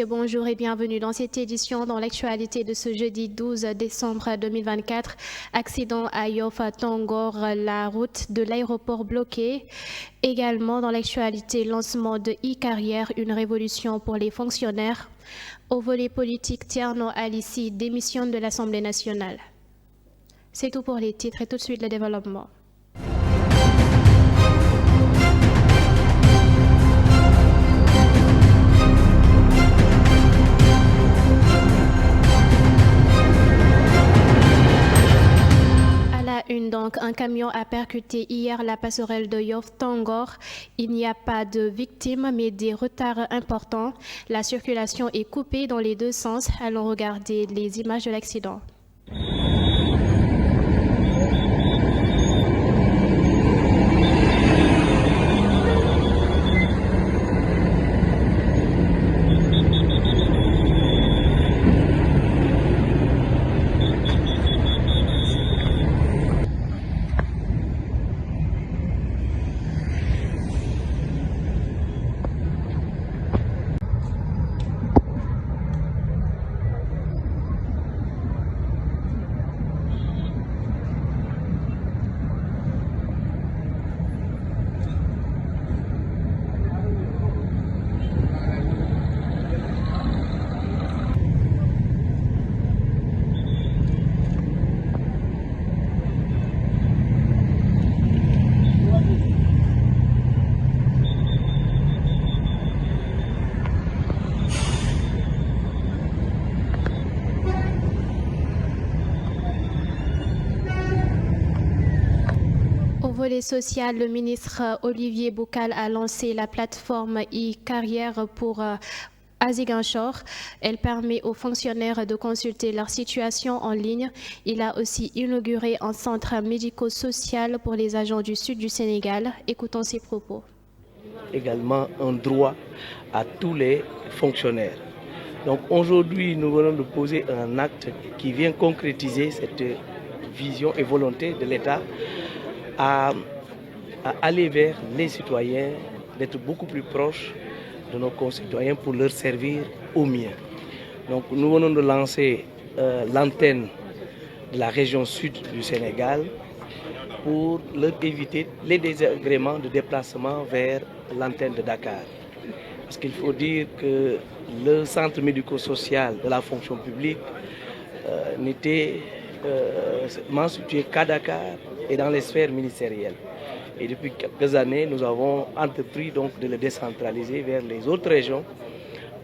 messieurs, bonjour et bienvenue dans cette édition dans l'actualité de ce jeudi 12 décembre 2024. Accident à Yoff Tongor, la route de l'aéroport bloquée. Également dans l'actualité, lancement de e-carrière, une révolution pour les fonctionnaires. Au volet politique, Tierno Alissi démissionne de l'Assemblée nationale. C'est tout pour les titres et tout de suite le développement. Donc, un camion a percuté hier la passerelle de Yoff Tongor. Il n'y a pas de victimes, mais des retards importants. La circulation est coupée dans les deux sens. Allons regarder les images de l'accident. Volet social, le ministre Olivier Boucal a lancé la plateforme e-carrière pour Ziguinchor. Elle permet aux fonctionnaires de consulter leur situation en ligne. Il a aussi inauguré un centre médico-social pour les agents du sud du Sénégal. Écoutons ses propos. Également un droit à tous les fonctionnaires. Donc aujourd'hui, nous venons de poser un acte qui vient concrétiser cette vision et volonté de l'État à aller vers les citoyens, d'être beaucoup plus proches de nos concitoyens pour leur servir au mieux. Donc nous venons de lancer l'antenne de la région sud du Sénégal pour leur éviter les désagréments de déplacement vers l'antenne de Dakar. Parce qu'il faut dire que le centre médico-social de la fonction publique n'était situé qu'à Dakar et dans les sphères ministérielles. Et depuis quelques années, nous avons entrepris donc de le décentraliser vers les autres régions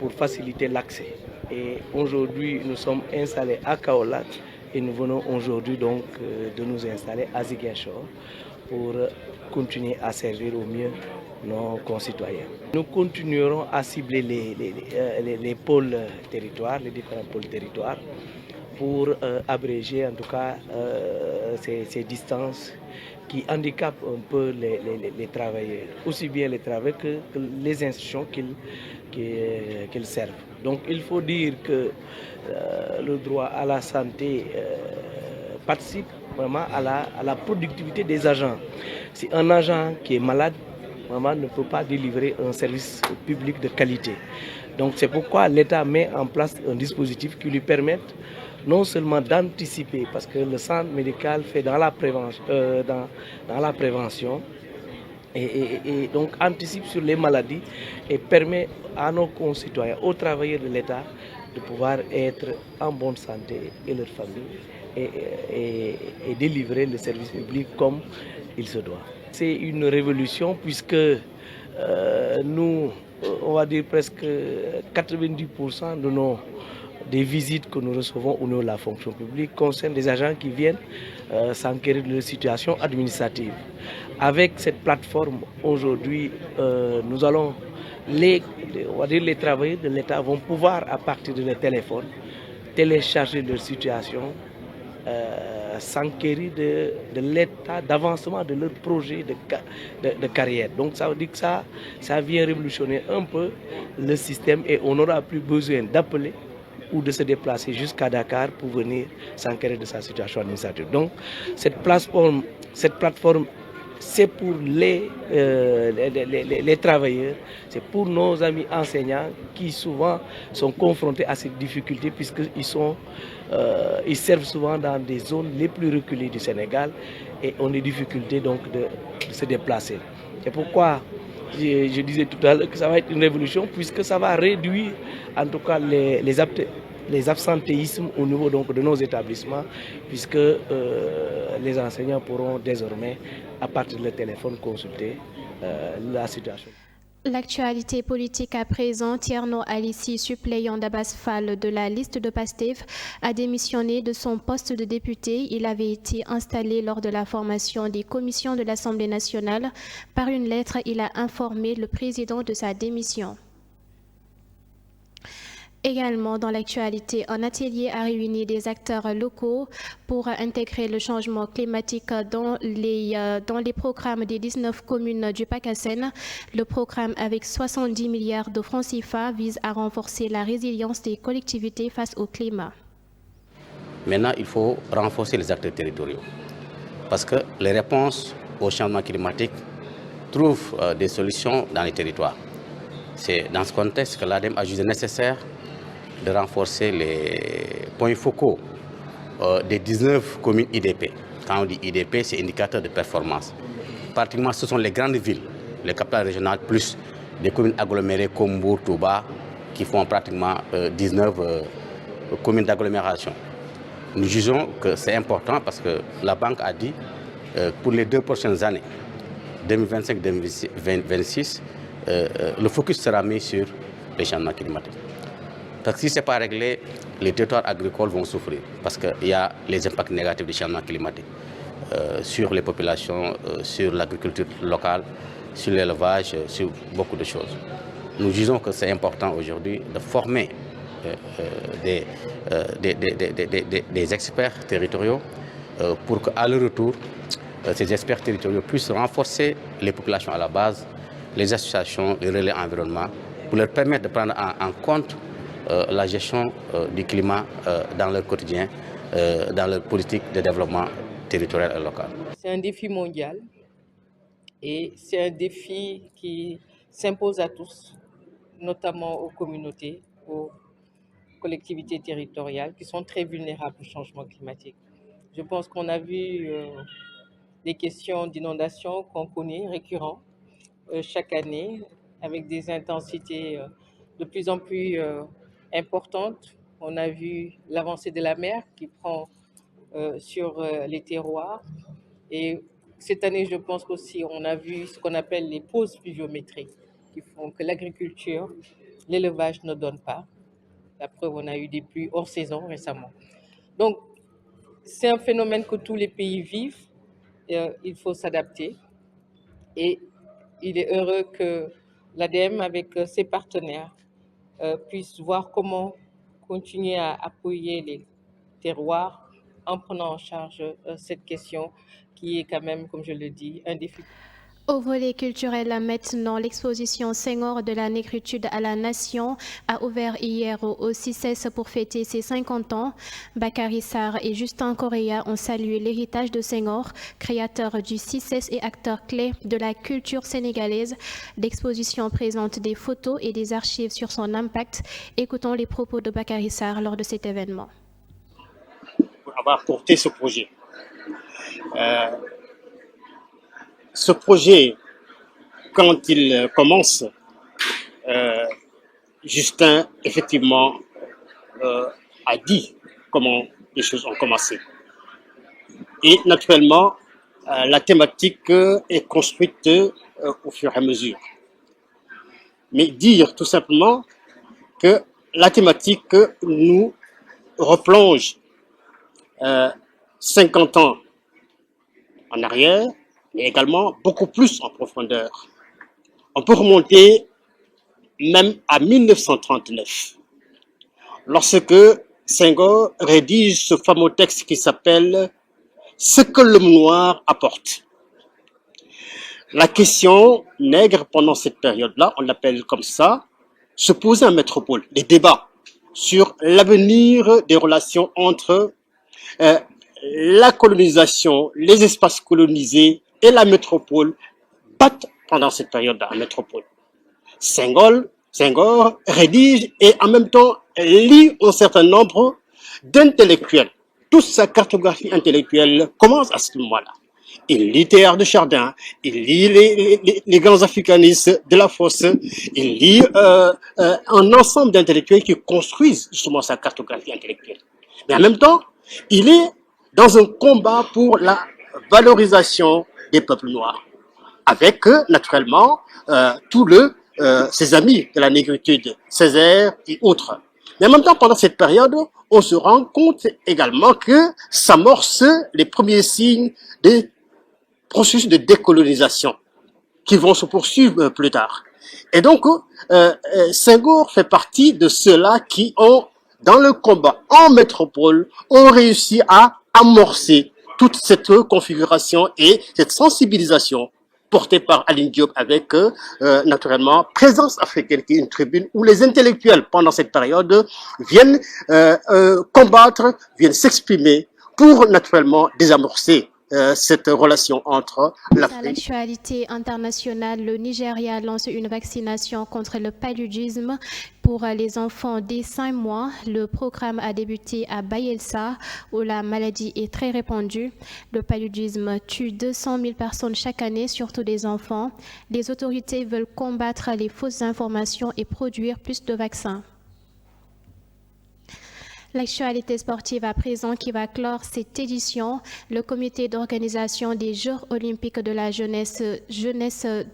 pour faciliter l'accès. Et aujourd'hui, nous sommes installés à Kaolack et nous venons aujourd'hui donc de nous installer à Ziguinchor pour continuer à servir au mieux nos concitoyens. Nous continuerons à cibler les pôles territoires, les différents pôles territoires, pour abréger en tout cas ces distances qui handicapent un peu les travailleurs, aussi bien les travailleurs que les institutions qu'ils servent. Donc il faut dire que le droit à la santé participe vraiment à la productivité des agents. Si un agent qui est malade, vraiment ne peut pas délivrer un service public de qualité. Donc c'est pourquoi l'État met en place un dispositif qui lui permet non seulement d'anticiper, parce que le centre médical fait dans la prévention et donc anticipe sur les maladies et permet à nos concitoyens, aux travailleurs de l'État, de pouvoir être en bonne santé et leur famille et délivrer le service public comme il se doit. C'est une révolution puisque nous, on va dire presque 90% des visites que nous recevons au niveau de la fonction publique concernent des agents qui viennent s'enquérir de leur situation administrative. Avec cette plateforme, aujourd'hui, nous allons, les travailleurs de l'État vont pouvoir, à partir de leur téléphone, télécharger leur situation, s'enquérir de l'état d'avancement de leur projet de carrière. Donc ça veut dire que ça vient révolutionner un peu le système et on n'aura plus besoin d'appeler ou de se déplacer jusqu'à Dakar pour venir s'enquérir de sa situation administrative. Donc cette plateforme c'est pour les travailleurs, c'est pour nos amis enseignants qui souvent sont confrontés à ces difficultés puisqu'ils ils servent souvent dans des zones les plus reculées du Sénégal et ont des difficultés donc de se déplacer. C'est pourquoi je disais tout à l'heure que ça va être une révolution puisque ça va réduire en tout cas les absentéismes au niveau donc de nos établissements, puisque les enseignants pourront désormais, à partir de leur téléphone, consulter la situation. L'actualité politique à présent, Tierno Alissi, suppléant d'Abbas Fall de la liste de PASTEF, a démissionné de son poste de député. Il avait été installé lors de la formation des commissions de l'Assemblée nationale. Par une lettre, il a informé le président de sa démission. Également dans l'actualité, un atelier a réuni des acteurs locaux pour intégrer le changement climatique dans les programmes des 19 communes du PACASEN. Le programme avec 70 milliards de francs CFA vise à renforcer la résilience des collectivités face au climat. Maintenant, il faut renforcer les acteurs territoriaux parce que les réponses au changement climatique trouvent des solutions dans les territoires. C'est dans ce contexte que l'ADEME a jugé nécessaire de renforcer les points focaux des 19 communes IDP. Quand on dit IDP, c'est indicateur de performance. Pratiquement, ce sont les grandes villes, les capitales régionales, plus des communes agglomérées comme Mbour, Touba, qui font pratiquement 19 communes d'agglomération. Nous jugeons que c'est important parce que la banque a dit pour les 2 prochaines années, 2025-2026, le focus sera mis sur les changements climatiques. Parce que si ce n'est pas réglé, les territoires agricoles vont souffrir parce qu'il y a les impacts négatifs du changement climatique sur les populations, sur l'agriculture locale, sur l'élevage, sur beaucoup de choses. Nous disons que c'est important aujourd'hui de former des experts territoriaux pour qu'à leur retour, ces experts territoriaux puissent renforcer les populations à la base, les associations, les relais environnement, pour leur permettre de prendre en compte la gestion du climat dans leur quotidien, dans leur politique de développement territorial et local. C'est un défi mondial et c'est un défi qui s'impose à tous, notamment aux communautés, aux collectivités territoriales qui sont très vulnérables au changement climatique. Je pense qu'on a vu des questions d'inondation qu'on connaît récurrentes chaque année avec des intensités de plus en plus importante. On a vu l'avancée de la mer qui prend sur les terroirs. Et cette année, je pense qu'aussi, on a vu ce qu'on appelle les pauses pluviométriques qui font que l'agriculture, l'élevage ne donnent pas. La preuve, on a eu des pluies hors saison récemment. Donc, c'est un phénomène que tous les pays vivent. Il faut s'adapter. Et il est heureux que l'ADEME, avec ses partenaires, puisse voir comment continuer à appuyer les terroirs en prenant en charge cette question qui est quand même, comme je le dis, un défi. Au volet culturel maintenant, l'exposition Senghor de la négritude à la nation a ouvert hier au CICES pour fêter ses 50 ans. Bakary Sarr et Justin Correa ont salué l'héritage de Senghor, créateur du CICES et acteur clé de la culture sénégalaise. L'exposition présente des photos et des archives sur son impact. Écoutons les propos de Bakary Sarr lors de cet événement. Pour avoir porté ce projet. Ce projet, quand il commence, Justin, effectivement, a dit comment les choses ont commencé. Et naturellement, la thématique est construite au fur et à mesure. Mais dire tout simplement que la thématique nous replonge 50 ans en arrière, mais également beaucoup plus en profondeur. On peut remonter même à 1939, lorsque Senghor rédige ce fameux texte qui s'appelle « Ce que l'homme noir apporte ». La question nègre pendant cette période-là, on l'appelle comme ça, se posait en métropole. Les débats sur l'avenir des relations entre la colonisation, les espaces colonisés et la métropole battent pendant cette période en métropole. Senghor rédige et en même temps lit un certain nombre d'intellectuels. Toute sa cartographie intellectuelle commence à ce moment-là. Il lit Théard de Chardin, il lit les grands africanistes de la Fosse, il lit un ensemble d'intellectuels qui construisent justement sa cartographie intellectuelle. Mais en même temps, il est dans un combat pour la valorisation des peuples noirs, avec naturellement tous ses amis de la négritude, Césaire et autres. Mais en même temps, pendant cette période, on se rend compte également que s'amorcent les premiers signes des processus de décolonisation qui vont se poursuivre plus tard. Et donc, Senghor fait partie de ceux-là qui ont, dans le combat en métropole, ont réussi à amorcer toute cette configuration et cette sensibilisation portée par Aline Diop avec, naturellement, Présence africaine, qui est une tribune où les intellectuels, pendant cette période, viennent combattre, viennent s'exprimer pour, naturellement, désamorcer cette relation entre l'Afrique. Dans l'actualité internationale, le Nigeria lance une vaccination contre le paludisme pour les enfants dès 5 mois. Le programme a débuté à Bayelsa, où la maladie est très répandue. Le paludisme tue 200 000 personnes chaque année, surtout des enfants. Les autorités veulent combattre les fausses informations et produire plus de vaccins. L'actualité sportive à présent qui va clore cette édition. Le comité d'organisation des Jeux olympiques de la jeunesse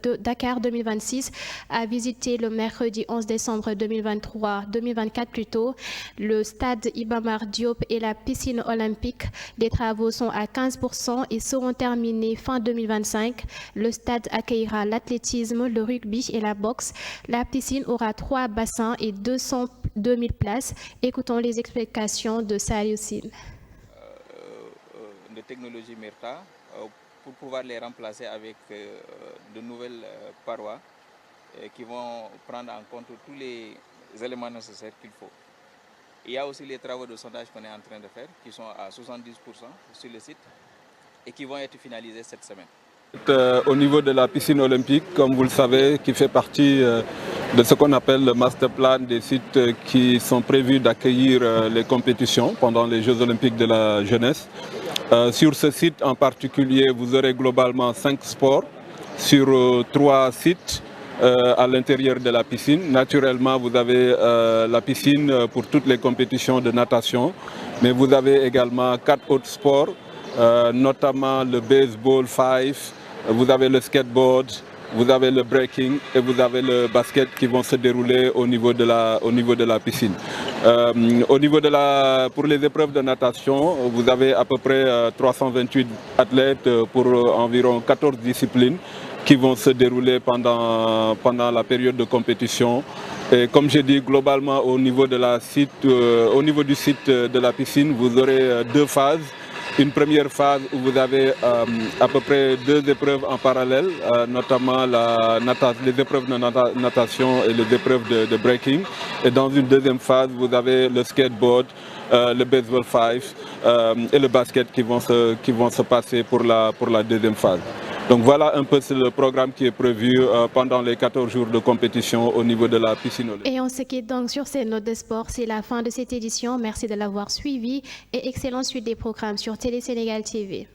de Dakar 2026 a visité le mercredi 11 décembre 2024 plutôt, le stade Iba Mar Diop et la piscine olympique. Les travaux sont à 15% et seront terminés fin 2025. Le stade accueillera l'athlétisme, le rugby et la boxe. La piscine aura 3 bassins et 202 000 places. Écoutons les explications de Salioussine. De technologie Myrta pour pouvoir les remplacer avec de nouvelles parois qui vont prendre en compte tous les éléments nécessaires qu'il faut. Il y a aussi les travaux de sondage qu'on est en train de faire qui sont à 70% sur le site et qui vont être finalisés cette semaine. Au niveau de la piscine olympique, comme vous le savez, qui fait partie de ce qu'on appelle le master plan des sites qui sont prévus d'accueillir les compétitions pendant les Jeux olympiques de la jeunesse. Sur ce site en particulier, vous aurez globalement 5 sports sur 3 sites à l'intérieur de la piscine. Naturellement, vous avez la piscine pour toutes les compétitions de natation, mais vous avez également 4 autres sports, notamment le baseball 5, vous avez le skateboard, vous avez le breaking et vous avez le basket qui vont se dérouler au niveau de la piscine. Pour les épreuves de natation, vous avez à peu près 328 athlètes pour environ 14 disciplines qui vont se dérouler pendant la période de compétition. Et comme j'ai dit, globalement au niveau du site de la piscine, vous aurez 2 phases. Une première phase où vous avez à peu près 2 épreuves en parallèle, notamment les épreuves de natation et les épreuves de breaking. Et dans une deuxième phase, vous avez le skateboard, le baseball 5 et le basket qui vont se passer pour la deuxième phase. Donc voilà un peu le programme qui est prévu pendant les 14 jours de compétition au niveau de la piscine olympique. Et on se quitte donc sur ces notes de sport. C'est la fin de cette édition. Merci de l'avoir suivi et excellente suite des programmes sur Télé Sénégal TV.